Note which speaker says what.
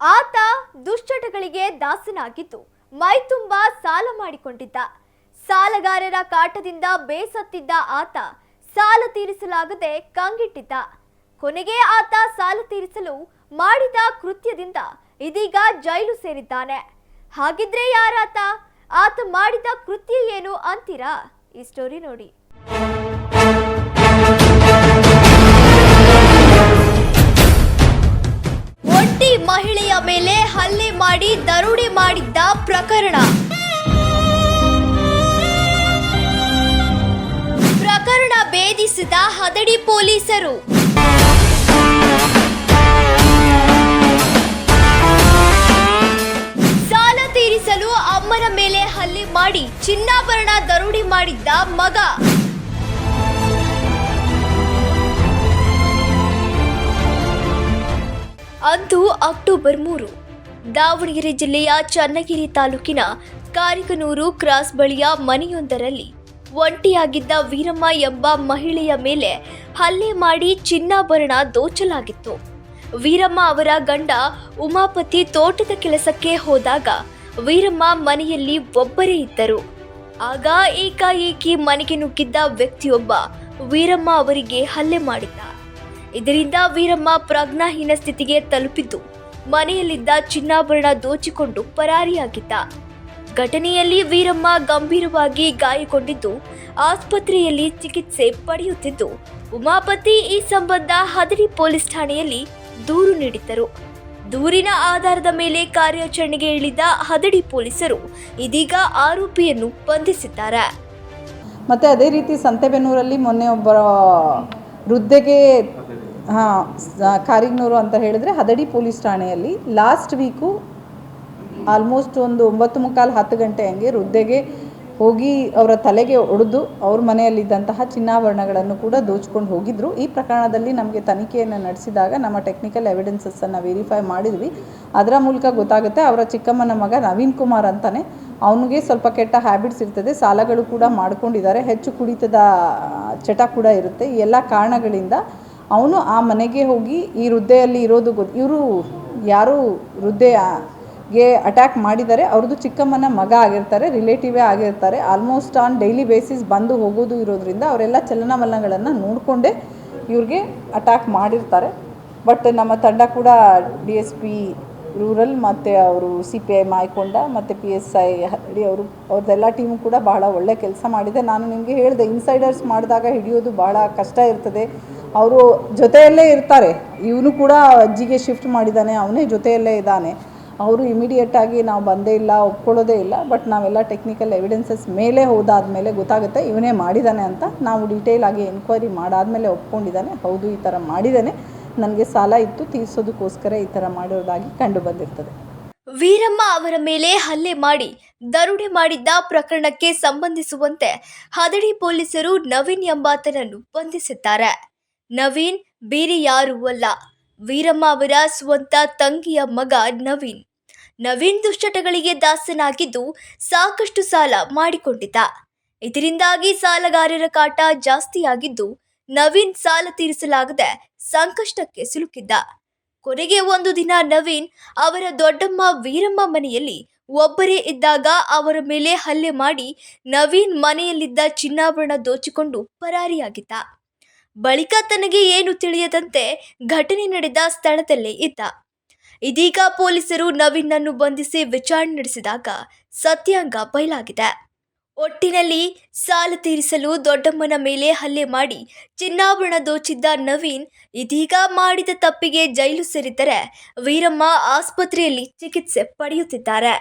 Speaker 1: ಆತ ದುಶ್ಚಟಗಳಿಗೆ ದಾಸನಾಗಿದ್ದು ಮೈತುಂಬಾ ಸಾಲ ಮಾಡಿಕೊಂಡಿದ್ದ. ಸಾಲಗಾರರ ಕಾಟದಿಂದ ಬೇಸತ್ತಿದ್ದ ಆತ ಸಾಲ ತೀರಿಸಲಾಗದೆ ಕಂಗೆಟ್ಟಿದ್ದ. ಕೊನೆಗೆ ಆತ ಸಾಲ ತೀರಿಸಲು ಮಾಡಿದ ಕೃತ್ಯದಿಂದ ಇದೀಗ ಜೈಲು ಸೇರಿದ್ದಾನೆ. ಹಾಗಿದ್ರೆ ಯಾರಾತ? ಆತ ಮಾಡಿದ ಕೃತ್ಯ ಏನು ಅಂತೀರಾ? ಈ ಸ್ಟೋರಿ ನೋಡಿ. ಒಂಟಿ ಮಹಿಳೆಯ ಮೇಲೆ ಹಲ್ಲೆ ಮಾಡಿ ದರೋಡೆ ಮಾಡಿದ್ದ ಪ್ರಕರಣ ಭೇದಿಸಿದ ಹದಡಿ ಪೊಲೀಸರು. ಸಾಲ ತೀರಿಸಲು ಅಮ್ಮನ ಮೇಲೆ ಹಲ್ಲೆ ಮಾಡಿ ಚಿನ್ನಾಭರಣ ದರೋಡೆ ಮಾಡಿದ್ದ ಮಗ. ಅಂದು ಅಕ್ಟೋಬರ್ 3 ದಾವಣಗೆರೆ ಜಿಲ್ಲೆಯ ಚನ್ನಗಿರಿ ತಾಲೂಕಿನ ಕಾರಿಕನೂರು ಕ್ರಾಸ್ ಬಳಿಯ ಮನೆಯೊಂದರಲ್ಲಿ ಒಂಟಿಯಾಗಿದ್ದ ವೀರಮ್ಮ ಎಂಬ ಮಹಿಳೆಯ ಮೇಲೆ ಹಲ್ಲೆ ಮಾಡಿ ಚಿನ್ನಾಭರಣ ದೋಚಲಾಗಿತ್ತು. ವೀರಮ್ಮ ಅವರ ಗಂಡ ಉಮಾಪತಿ ತೋಟದ ಕೆಲಸಕ್ಕೆ ಹೋದಾಗ ವೀರಮ್ಮ ಮನೆಯಲ್ಲಿ ಒಬ್ಬರೇ ಇದ್ದರು. ಆಗ ಏಕಾಏಕಿ ಮನೆಗೆ ನುಗ್ಗಿದ್ದ ವ್ಯಕ್ತಿಯೊಬ್ಬ ವೀರಮ್ಮ ಅವರಿಗೆ ಹಲ್ಲೆ ಮಾಡಿದ್ದ. ಇದರಿಂದ ವೀರಮ್ಮ ಪ್ರಜ್ಞಾಹೀನ ಸ್ಥಿತಿಗೆ ತಲುಪಿದ್ದು ಮನೆಯಲ್ಲಿದ್ದ ಚಿನ್ನಾಭರಣ ದೋಚಿಕೊಂಡು ಪರಾರಿಯಾಗಿದ್ದ. ಘಟನೆಯಲ್ಲಿ ವೀರಮ್ಮ ಗಂಭೀರವಾಗಿ ಗಾಯಗೊಂಡಿದ್ದು ಆಸ್ಪತ್ರೆಯಲ್ಲಿ ಚಿಕಿತ್ಸೆ ಪಡೆಯುತ್ತಿದ್ದು ಉಮಾಪತಿ ಈ ಸಂಬಂಧ ಹದಡಿ ಪೊಲೀಸ್ ಠಾಣೆಯಲ್ಲಿ ದೂರು ನೀಡಿದ್ದರು. ದೂರಿನ ಆಧಾರದ ಮೇಲೆ ಕಾರ್ಯಾಚರಣೆಗೆ ಇಳಿದ ಹದಡಿ ಪೊಲೀಸರು ಇದೀಗ ಆರೋಪಿಯನ್ನು ಬಂಧಿಸಿದ್ದಾರೆ.
Speaker 2: ಮತ್ತೆ ಅದೇ ರೀತಿ ಸಂತೆಬೆನ್ನೂರಲ್ಲಿ ಮೊನ್ನೆ ಒಬ್ಬ ವೃದ್ಧೆಗೆ ಕಾರಿಗ್ನೂರು ಅಂತ ಹೇಳಿದ್ರೆ ಹದಡಿ ಪೊಲೀಸ್ ಠಾಣೆಯಲ್ಲಿ ಲಾಸ್ಟ್ ವೀಕು ಆಲ್ಮೋಸ್ಟ್ ಒಂದು 9:45 ಗಂಟೆ ಹಂಗೆ ವೃದ್ಧೆಗೆ ಹೋಗಿ ಅವರ ತಲೆಗೆ ಒಡೆದು ಅವ್ರ ಮನೆಯಲ್ಲಿದ್ದಂತಹ ಚಿನ್ನಾಭರಣಗಳನ್ನು ಕೂಡ ದೋಚ್ಕೊಂಡು ಹೋಗಿದ್ರು. ಈ ಪ್ರಕರಣದಲ್ಲಿ ನಮಗೆ ತನಿಖೆಯನ್ನು ನಡೆಸಿದಾಗ ನಮ್ಮ ಟೆಕ್ನಿಕಲ್ ಎವಿಡೆನ್ಸನ್ನು ವೆರಿಫೈ ಮಾಡಿದ್ವಿ. ಅದರ ಮೂಲಕ ಗೊತ್ತಾಗುತ್ತೆ ಅವರ ಚಿಕ್ಕಮ್ಮನ ಮಗ ನವೀನ್ ಕುಮಾರ್ ಅಂತಾನೆ. ಅವನಿಗೆ ಸ್ವಲ್ಪ ಕೆಟ್ಟ ಹ್ಯಾಬಿಟ್ಸ್ ಇರ್ತದೆ, ಸಾಲಗಳು ಕೂಡ ಮಾಡ್ಕೊಂಡಿದ್ದಾರೆ, ಹೆಚ್ಚು ಕುಡಿತದ ಚಟ ಕೂಡ ಇರುತ್ತೆ. ಈ ಎಲ್ಲ ಕಾರಣಗಳಿಂದ ಅವನು ಆ ಮನೆಗೆ ಹೋಗಿ ಈ ವೃದ್ಧೆಯಲ್ಲಿ ಇರೋದು ಇವರು ಯಾರು ವೃದ್ಧೆಗೆ ಅಟ್ಯಾಕ್ ಮಾಡಿದ್ದಾರೆ ಅವ್ರದ್ದು ಚಿಕ್ಕಮ್ಮನ ಮಗ ಆಗಿರ್ತಾರೆ, ರಿಲೇಟಿವೇ ಆಗಿರ್ತಾರೆ. ಆಲ್ಮೋಸ್ಟ್ ಆನ್ ಡೈಲಿ ಬೇಸಿಸ್ ಬಂದು ಹೋಗೋದು ಇರೋದ್ರಿಂದ ಅವರೆಲ್ಲ ಚಲನವಲನಗಳನ್ನು ನೋಡಿಕೊಂಡೇ ಇವ್ರಿಗೆ ಅಟ್ಯಾಕ್ ಮಾಡಿರ್ತಾರೆ. ಬಟ್ ನಮ್ಮ ತಂಡ ಕೂಡ DSP ರೂರಲ್ ಮತ್ತು ಅವರು CPI ಮಾಯ್ಕೊಂಡ ಮತ್ತು PSI ಹರಡಿ ಅವ್ರದ್ದೆಲ್ಲ ಟೀಮು ಕೂಡ ಬಹಳ ಒಳ್ಳೆ ಕೆಲಸ ಮಾಡಿದೆ. ನಾನು ನಿಮಗೆ ಹೇಳಿದೆ, ಇನ್ಸೈಡರ್ಸ್ ಮಾಡಿದಾಗ ಹಿಡಿಯೋದು ಭಾಳ ಕಷ್ಟ ಇರ್ತದೆ. ಅವರು ಜೊತೆಯಲ್ಲೇ ಇರ್ತಾರೆ. ಇವನು ಕೂಡ ಅಜ್ಜಿಗೆ ಶಿಫ್ಟ್ ಮಾಡಿದ್ದಾನೆ, ಅವನೇ ಜೊತೆಯಲ್ಲೇ ಇದ್ದಾನೆ. ಅವರು ಇಮಿಡಿಯೇಟಾಗಿ ನಾವು ಬಂದೇ ಇಲ್ಲ, ಒಪ್ಕೊಳ್ಳೋದೇ ಇಲ್ಲ. ಬಟ್ ನಾವೆಲ್ಲ ಟೆಕ್ನಿಕಲ್ ಎವಿಡೆನ್ಸಸ್ ಮೇಲೆ ಹೋದಾದ್ಮೇಲೆ ಗೊತ್ತಾಗುತ್ತೆ ಇವನೇ ಮಾಡಿದ್ದಾನೆ ಅಂತ. ನಾವು ಡೀಟೇಲ್ ಆಗಿ ಎನ್ಕ್ವೈರಿ ಮಾಡಾದ್ಮೇಲೆ ಒಪ್ಕೊಂಡಿದ್ದಾನೆ, ಹೌದು ಈ ಥರ ಮಾಡಿದ್ದಾನೆ, ನನಗೆ ಸಾಲ ಇತ್ತು ತೀರಿಸೋದಕ್ಕೋಸ್ಕರ ಈ ಥರ ಮಾಡಿರೋದಾಗಿ ಕಂಡು ಬಂದಿರ್ತದೆ.
Speaker 1: ವೀರಮ್ಮ ಅವರ ಮೇಲೆ ಹಲ್ಲೆ ಮಾಡಿ ದರೋಡೆ ಮಾಡಿದ್ದ ಪ್ರಕರಣಕ್ಕೆ ಸಂಬಂಧಿಸುವಂತೆ ಹದಡಿ ಪೊಲೀಸರು ನವೀನ್ ಎಂಬಾತನನ್ನು ಬಂಧಿಸಿದ್ದಾರೆ. ನವೀನ್ ಬೇರೆ ಯಾರೂ ಅಲ್ಲ, ವೀರಮ್ಮ ಅವರ ಸ್ವಂತ ತಂಗಿಯ ಮಗ ನವೀನ್. ನವೀನ್ ದುಶ್ಚಟಗಳಿಗೆ ದಾಸನಾಗಿದ್ದು ಸಾಕಷ್ಟು ಸಾಲ ಮಾಡಿಕೊಂಡಿದ್ದ. ಇದರಿಂದಾಗಿ ಸಾಲಗಾರರ ಕಾಟ ಜಾಸ್ತಿಯಾಗಿದ್ದು ನವೀನ್ ಸಾಲ ತೀರಿಸಲಾಗದೆ ಸಂಕಷ್ಟಕ್ಕೆ ಸಿಲುಕಿದ್ದ. ಕೊನೆಗೆ ಒಂದು ದಿನ ನವೀನ್ ಅವರ ದೊಡ್ಡಮ್ಮ ವೀರಮ್ಮ ಮನೆಯಲ್ಲಿ ಒಬ್ಬರೇ ಇದ್ದಾಗ ಅವರ ಮೇಲೆ ಹಲ್ಲೆ ಮಾಡಿ ನವೀನ್ ಮನೆಯಲ್ಲಿದ್ದ ಚಿನ್ನಾಭರಣ ದೋಚಿಕೊಂಡು ಪರಾರಿಯಾಗಿದ್ದ. ಬಳಿಕ ತನಗೆ ಏನು ತಿಳಿಯದಂತೆ ಘಟನೆ ನಡೆದ ಸ್ಥಳದಲ್ಲೇ ಇದ್ದ. ಇದೀಗ ಪೊಲೀಸರು ನವೀನ್ನನ್ನು ಬಂಧಿಸಿ ವಿಚಾರಣೆ ನಡೆಸಿದಾಗ ಸತ್ಯಾಂಗ ಬಯಲಾಗಿದೆ. ಒಟ್ಟಿನಲ್ಲಿ ಸಾಲ ತೀರಿಸಲು ದೊಡ್ಡಮ್ಮನ ಮೇಲೆ ಹಲ್ಲೆ ಮಾಡಿ ಚಿನ್ನಾಭರಣ ದೋಚಿದ್ದ ನವೀನ್ ಇದೀಗ ಮಾಡಿದ ತಪ್ಪಿಗೆ ಜೈಲು ಸೇರಿದ್ದರೆ ವೀರಮ್ಮ ಆಸ್ಪತ್ರೆಯಲ್ಲಿ ಚಿಕಿತ್ಸೆ ಪಡೆಯುತ್ತಿದ್ದಾರೆ.